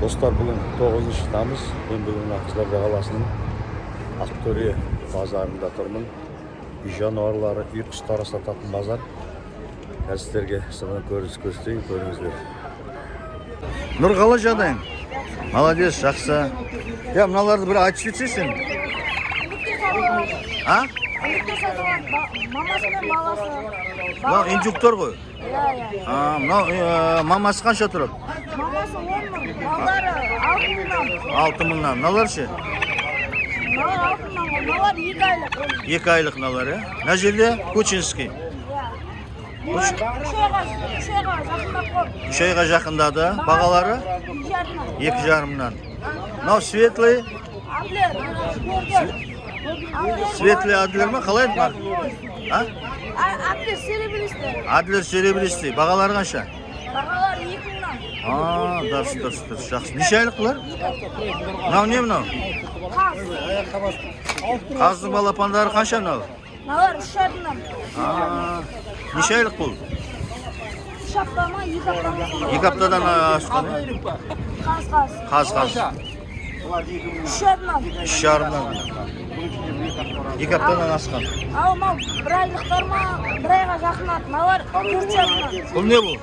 Dostlar, bugün 9 tamız. Ben bugün Kızılırda Kalası'nın Aktoriye pazarında turmун. Janovarlары үй құстары сататын базар. Sizlerge sınav көрсетейін, көріңіздер. Нұр, қалай жағдайың? Молодец, жақсы. Ya мыналарды бір айтып кетсейсің. А? Мамасы мен баласы. Мынау индюктор ғой. Иә. Мынау мамасы қанша тұрады? Мамасы 10 мың, балдары 6 мыңнан. 6 мыңнан. Мыналар ше? Мыналар 6 мыңнан, мыналар 2 айлық. 2 айлық мыналар, иә? Мына жерде Кучинский. Үш айға жақындап қой. 3 айға жақындады. Бағалары 2,5-нан. Мынау светлый. Светлый Адлер ма? Қалай еді? Адлер серебристый. Адлер серебристый. Бағалары қанша? Бағалар 2 мыңнан. Дұрыс, жақсы. Неше айлық бұлар? Мынау не мынау? Қаз. Қаздың балапандары қанша мынау? Мыналар 3 айдан. Неше айлық бұл? 3 апта ма, 2 апта ма? 2 аптадан асқан. Қаз. 3 айдан. 3,5-нан. 2 аптадан асқан. Ал мынау 1 айлықтар ма, 1 айға жақындады. Мыналар 4,5-нан. Бұл не бұл?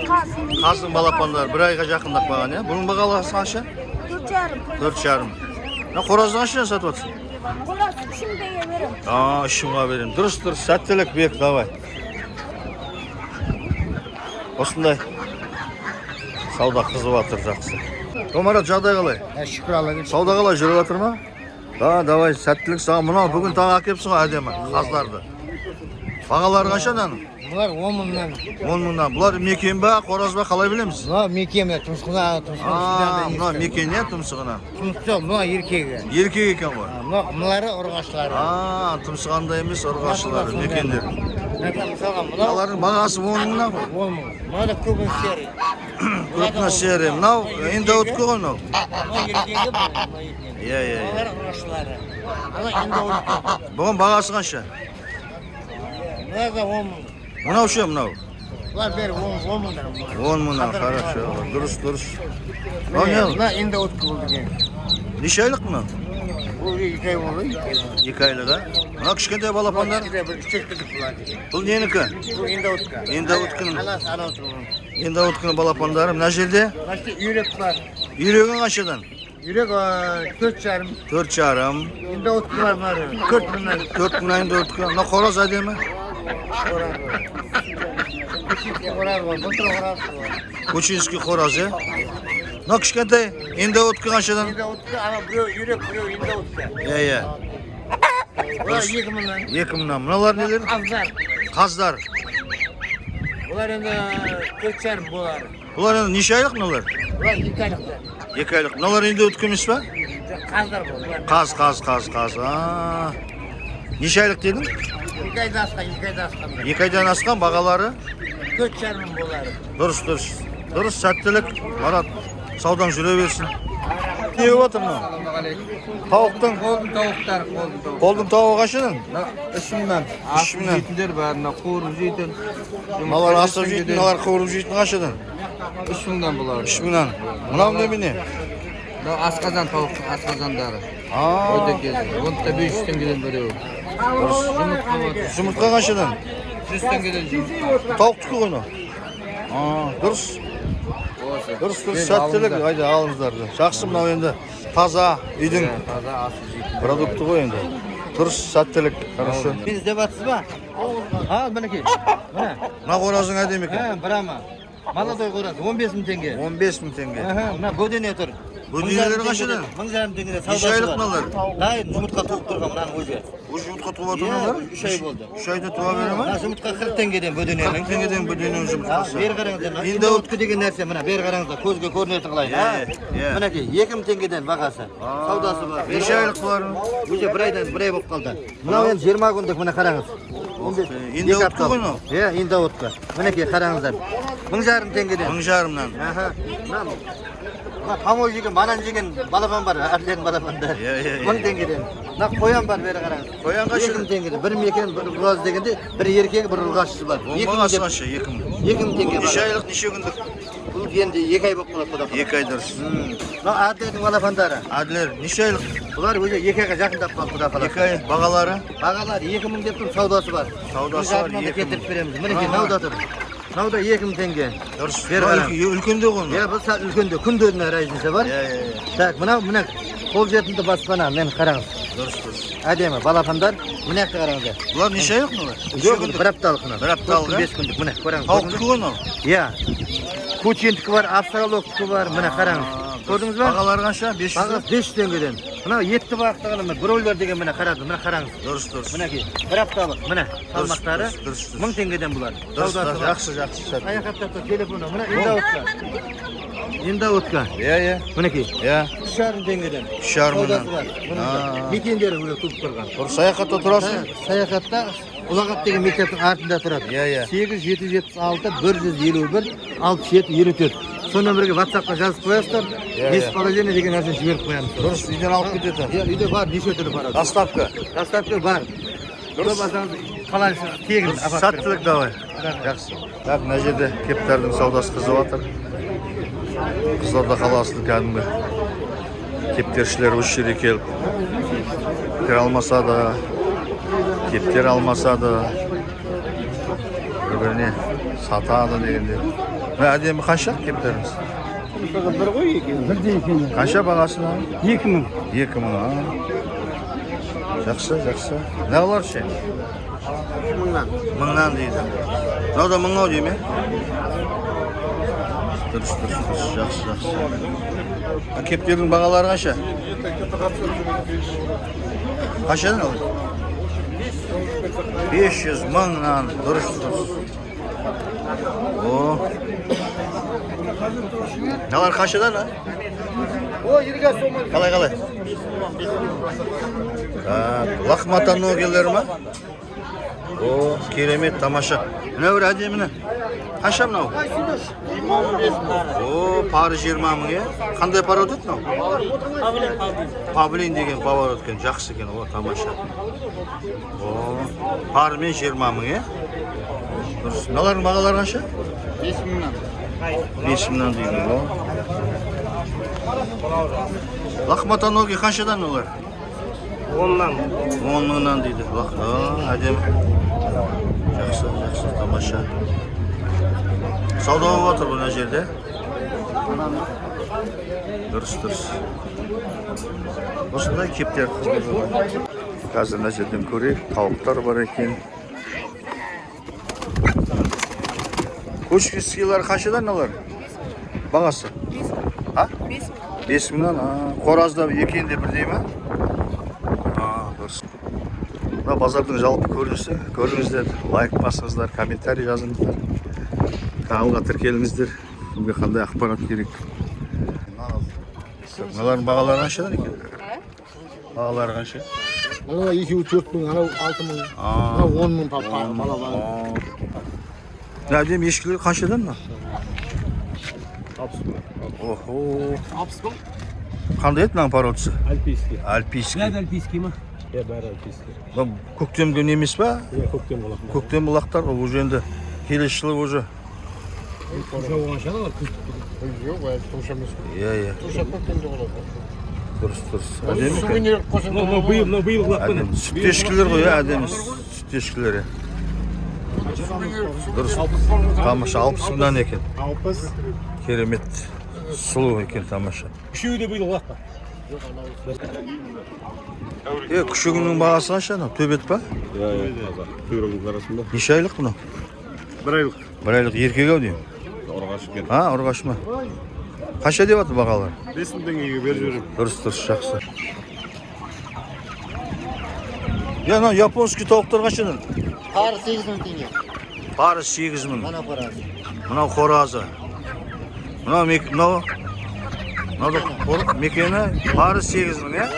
Қаз. Қаздың балапандары 1 айға жақындап баған, е? Бұның бағаласы қанша? 4,5. 4,5. Мына қоразды қаншадан сатып отырсың? Қораз 3 мың теңге берем. 3 мыңға берем. Дұрыс, сәттілік бек, давай. Осындай сауда қызып жатыр, жақсы. Марат, жағдай қалай? Шүкір Аллаға. Сауда қалай жүріп жатыр ма? Да, давай, сәттілік саған. Мынау бүгін тағы әкепсің ғой әдемі қаздарды. Бағалары қаншадан? Бұлар 10 мыңнан. 10 мыңнан. Бұлар мекен ба, қораз ба, қалай білеміз? Бұлар мекен бе, тұмсығына. Мына мекен не тұмсығына? Тұмсық, бұлар еркегі. Еркек екен ғой. Бұлары ұрғашылары. Тұмсығанда емес, ұрғашылары, мекендер. Мысалға, бұлар Бұлардың бағасы 10 мыңнан ғой. 10 мың. Бұлар көбін серий. Көпіна серия. Мынау енді өткі ғой мынау. Бұлар еркегі бұл. Иә. Бұлар ұрғашылары. Бұлар енді өткі. Бұған бағасы қанша? Бұлар да 10 мың. Мынау ше, мынау? Бұлар бері 10 мыңдар. 10 мыңнан, хорошо. Дұрыс. Мынау не? Бұлар енді өткі болды ген. Неше айлық мынау? Бұл 2 ай болды. 2 айлық, а? Мынау кішкентай балапандар? Бұл ненікі? Бұл енді өткі. Енді өткінің. Аласы ана отырған. Енді өткінің балапандары. Мына жерде? Başta yürek var. Үйрегін қаншадан? Yürek 4,5. 4,5. Şimdi otku var var. 4 bunlar. 4 мыңнан енді өткі. Мына қораз әдемі? Orar var. Bu tarafa orar var. Кучинский қораз, е? Мына кішкентай енді өткі қаншадан? Şimdi otku ama bu yürek bu şimdi otku. Иә. Bunlar 2 bunlar. 2 мыңнан. Мыналар нелер? Azlar. Қаздар. Bunlar енді 4,5 bunlar. Бұлар енді неше айлық мыналар? Bunlar 2 aylıklar. 2 айлық. Мыналар енді өткі емес па? Kazlar bu. Қаз. Неше айлық дедің? 2 ayda askan, 2 ayda askan. 2 айдан асқан бағалары? 4,5 bunlar. Дұрыс, сәттілік. Марат, саудаң жүре берсін. Не болып отыр мынау? Тауықтың? Қолдың тауығы қаншадан? 3 мыңнан. 3 мыңнан. Жейтіндер бәріне қуырып жейтін. Мыналар асып жейтін, мыналар қуырып жейтін қаншадан? 3 мыңнан бұлар. 3 мыңнан. Мынау немене? Асқазан тауықтың асқазандары. Aa, Oyda gezdi. Onu da 500 tengeden veriyor. Жұмыртқа қаншадан? 100 tengeden yumurta. Тауықтікі ғой мынау. Дұрыс, сәттілік. Айда алыңыздар. Жақсы, мынау енді таза үйдің Taze asıl jeytin. продукты ғой енді. Дұрыс, сәттілік. Хорошо. Biz de batsız mı? Ha bana ki. Bana. Мына қоразың әдемі екен. Ha brama. Молодой город 15 мың теңге. 15 мың теңге. Мына бөдене тұр. Бөденелері қаншадан? 1000 теңгеде Неше айлық мыналар? Дайын жұмыртқа туып тұрған мынаның өзі. Бұл жұмыртқа туып отыр мыналар? 3 ай болды. 3 айда туа бере ма? Мына жұмыртқа 40 теңгеден бөдененің. 40 теңгеден бөдененің жұмыртқасы. Бері қараңыздар. Енді Енді өткі деген нәрсе мына бері қараңыздар. Көзге көрінетін қалай. Мінекей 2 мың теңгеден бағасы. Саудасы бар. Неше айлық бұлар? Уже 1 айдан 1 ай болып қалды. Мынау енді 20 күндік мына қараңыз. Енді өткі ғой мынау? Иә, енді өткі. Мінекей қараңыздар. 1,5 теңгеден. 1,5-нан. Помой жеген, банан жеген балапан бар, әрлен балапандар. 1000 теңгеден. Мына қоян бар бері қараңыз. Қоян қанша? 2 мың теңгеден. Bir мекен, bir ұлғаз дегенде, bir еркегі, bir ұлғашысы бар. 2 мың қанша? 2 мың. 2 мың теңге бар. Неше айлық, неше күндік? Бұл енді 2 ай болып қалады құда. 2 ай дұрыс. Мына Адлердің балапандары. Адлер неше айлық? Бұлар өзі 2 айға жақындап қалды құда қалады. 2 ай бағалары? Бағалар 2000 деп тұр, саудасы бар. Саудасы бар, 2000 2000. кетіріп береміз. Мінекей науда тұр. Науда 2000 теңге. Дұрыс. Бер қараң. Үлкенде ғой. Иә, бұл сәл үлкенде күндеріне разница бар. Так, мына қол жетімді баспана, мен қараңыз. Дұрыс. Әдемі балапандар, мына қараңыздар. Бұлар неше айлық мына? Жоқ, бұл 1 апталық мына. Бір апталық, 5 күндік, міне қараңыз. Тауықтікі ғой мынау? Иә. Кучиндікі бар, австралоктікі бар, міне қараңыз. Көрдіңіз ба? Бағалары қанша? 500. Бағасы 500 теңгеден. Мына етті бақтығаны бройлер деген міне қарады, міне қараңыз. Дұрыс. Мінекей, 1 апталық, міне салмақтары дұрыс. 1000 теңгеден бұлар. Дұрыс. Саудасы бар. Жақсы. Аяқаттап тұр телефоны, міне индаутка. Иә. Мінекей, Иә. 3,5 теңгеден. 3,5 мыңнан. Саудасы бар. Мекендері өлі туып тұрған. Дұрыс. Саяхатта тұрасың? Саяхатта Ұлағат деген мектептің артында тұрады. Иә. 8776 151 67 54. Сол нөмірге WhatsApp-қа жазып қоясыздар. Бесположение деген нәрсені жіберіп қоямыз. Дұрыс. Үйден алып кетеді. Иә, үйде бар, неше түрі бар. Доставка. Доставка бар. Көп алсаңыз қалайсы тегін апарып Сәттілік давай. Жақсы. Так, мына жерде кептардың саудасы қызып жатыр. Қызылорда қаласының кәдімгі кептершілер осы жерге келіп кептер алмаса да, кептер алмаса да бір-біріне сатады дегенде. Әдемі қанша кептеріңіз? бір ғой екен. Бірде екен. Қанша бағасына? 2000. 2000. Жақсы. Не олар ше? 1000 дейді. Мынау да 1000 дей ме? Дұрыс. Жақсы. Кептердің бағалары қанша? Қаншадан алды? 500 мыңнан. Дұрыс. О. Налар қаншадан, а? Қалай? Лахматаногелер ма? О, керемет, тамаша. Мына бір әдеміні. Қанша мынау? О, пары 20 мың, е? Қандай пары өтеді мынау? Павлин деген павар өткен, жақсы екен, о, тамаша. О, парымен 20 мың, е? Дұрыс. Мыналардың бағалары қанша? 5000 дейді, о. Лахматаноги қаншадан олар? 10 мыңнан дейді. Әдемі. Жақсы, тамаша. Сауда болып отыр бұна жерде. Дұрыс. Осындай кептер қызылды. Қазір мына жерден көрейік, тауықтар бар екен. Көшкескилар қаншадан алар? Бағасы? 5 мыңнан. Қоразда екенде бірдей ме? Дұрыс. Мына базардың жалпы көрінісі. Көріңіздер, лайк басыңыздар, комментарий жазыңыздар. Каналға тіркеліңіздер. Сізге қандай ақпарат керек? Мыналардың бағалары қаншадан екен? Бағалары қанша? Мына 2-4 мың, анау 6 мың, анау 10 мың балабан. Әдем ешкілер қаншадан ма? 60 мың. Охо. 60 мың? Қандай еді мынаның породасы? Альпийский. Альпийский. Бәрі альпийский ма? Иә, бәрі альпийский. Көктемгі емес па? Иә, көктем бұлақ. Көктем бұлақтар ол уже енді келесі жылы уже. Тұмша болған шығар олар күз. Жоқ, тұмша емес. Иә. Тұмша көктемде болады. Дұрыс. Әдемі. Сувенир қосып. Мынау биыл лақпен. Әдемі. Сүт ешкілер ғой, әдемі. Сүт ешкілері. Дұрыс. Тамаша 60 мыңнан екен. 60. Керемет. Сұлу екен тамаша. Үшеуі де биыл лақпен. Күшігінің бағасы қанша? Төбет па? Иә. Құйрығының арасында. Неше айлық бұны? 1 айлық. 1 айлық еркек ау деймін. Орғаш екен. Ұрғаш ма? Қанша деп жатыр бағалар? 5000 теңгеге беріп жүріп. Дұрыс, жақсы. Мынау японский тауықтар қаншадан? Пары 8000 теңге. Пары 8000. Мына парасы. Мынау қоразы. Мынау мекені пары 8000, е?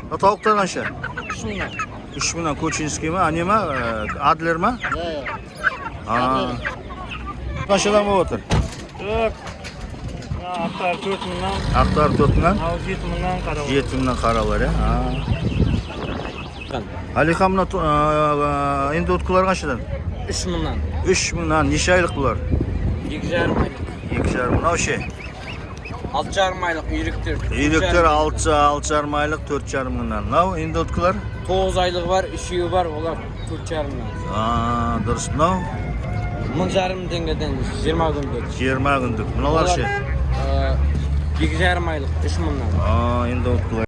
Мынау тауықтар қанша? 3 мыңнан. 3 мыңнан Кочинский ма, не ма, Адлер ма? Қаншадан болып отыр? Ақтар 4 мыңнан, Ақтар 4 мыңнан? 7 мыңнан қаралар. 7 мыңнан қаралар, е? Алихан, мына енді өткілер қаншадан? 3 мыңнан. 3 мыңнан, неше айлық бұлар? 2,5 ай. 2,5 ming. O şey. 6,5 aylık üyrüktür. İyilikler 6,5 aylık 4,5 mingdan. Nav endi o'tkilar? 9 aylık var, 3 yılı var, olar 4,5'dan. Aa, durust. Nav 10,5 tengeden 20 günlük. 20 günlük. Bunalar şey. 2,5 aylık 3 mingdan. Aa, endi o'tkilar.